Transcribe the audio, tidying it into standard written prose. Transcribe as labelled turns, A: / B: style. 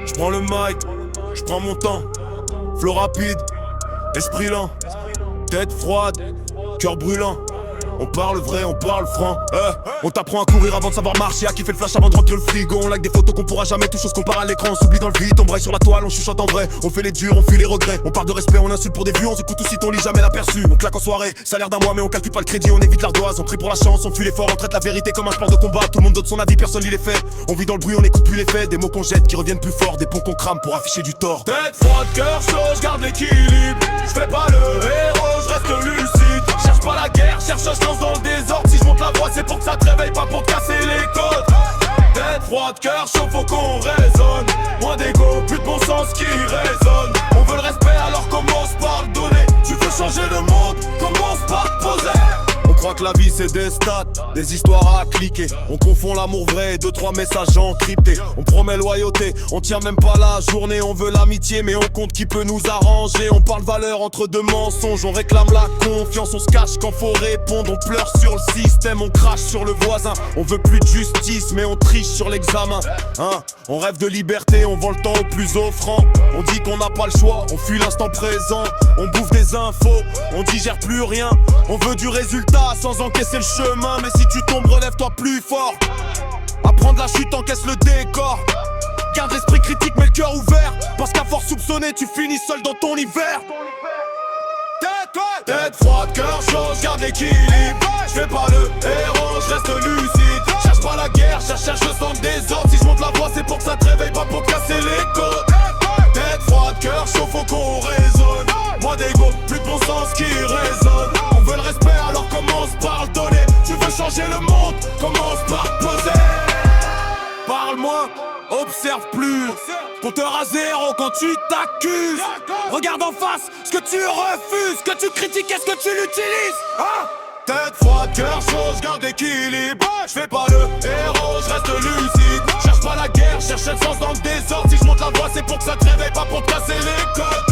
A: J'prends le mic, j'prends mon temps. Flow rapide, esprit lent. Tête froide, cœur brûlant. On parle vrai, on parle franc. On t'apprend à courir avant de savoir marcher, à kiffer le flash avant de remplir le frigo. On like des photos qu'on pourra jamais, tout chose qu'on part à l'écran. On s'oublie dans le vide, on braille sur la toile, on chuchote en vrai. On fait les durs, on fuit les regrets. On parle de respect, on insulte pour des vues, on s'écoute aussi, on lit jamais l'aperçu. On claque en soirée, salaire d'un mois mais on calcule pas le crédit, on évite l'ardoise. On prie pour la chance, on fuit l'effort, on traite la vérité comme un sport de combat. Tout le monde donne son avis, personne lit les faits. On vit dans le bruit, on écoute plus les faits. Des mots qu'on jette qui reviennent plus fort, des ponts qu'on crame pour afficher du tort. Tête froide, cœur chaud, je garde l'équilibre. Je fais pas le héros, je reste lucide. Cherche pas la guerre, cherche un chance dans le désordre. Si je monte la voix c'est pour que ça te réveille, pas pour te casser les côtes. Tête froide, cœur chaud, faut qu'on raisonne. Moins d'ego, plus de bon sens qui résonne. On veut le respect alors commence par le donner. Tu veux changer le monde, commence par te poser. On croit que la vie c'est des stats, des histoires à cliquer. On confond l'amour vrai et 2-3 messages encryptés. On promet loyauté, on tient même pas la journée. On veut l'amitié mais on compte qui peut nous arranger. On parle valeur entre deux mensonges, on réclame la confiance. On se cache quand faut répondre, on pleure sur le système. On crache sur le voisin, on veut plus de justice mais on triche sur l'examen. On rêve de liberté, on vend le temps au plus offrant. On dit qu'on n'a pas le choix, on fuit l'instant présent. On bouffe des infos, on digère plus rien. On veut du résultat sans encaisser le chemin. Mais si tu tombes, relève-toi plus fort. Apprendre la chute, encaisse le décor. Garde l'esprit critique mais le cœur ouvert. Parce qu'à force soupçonnée, tu finis seul dans ton hiver. Tête froide, cœur chaud, garde l'équilibre. Je fais pas le héros, je reste lucide. Cherche pas la guerre, cherche le sang de désordre. Si je monte la voix c'est pour que ça te réveille, pas pour te casser les côtes. Tête froide, cœur chaud, faut qu'on raisonne. Moins d'ego, plus de bon sens qui résonne. On veut le respect alors commence par le donner. Tu veux changer le monde, commence par te poser. Parle moins, observe plus. Compteur à zéro quand tu t'accuses. Regarde en face ce que tu refuses. Ce que tu critiques, est-ce que tu l'utilises? Tête froide, cœur chaud, je garde l'équilibre. Je fais pas le héros, je reste lucide. Cherche pas la guerre, cherche le sens dans le désordre. Si je monte la voix c'est pour que ça te réveille, pas pour te casser les côtes.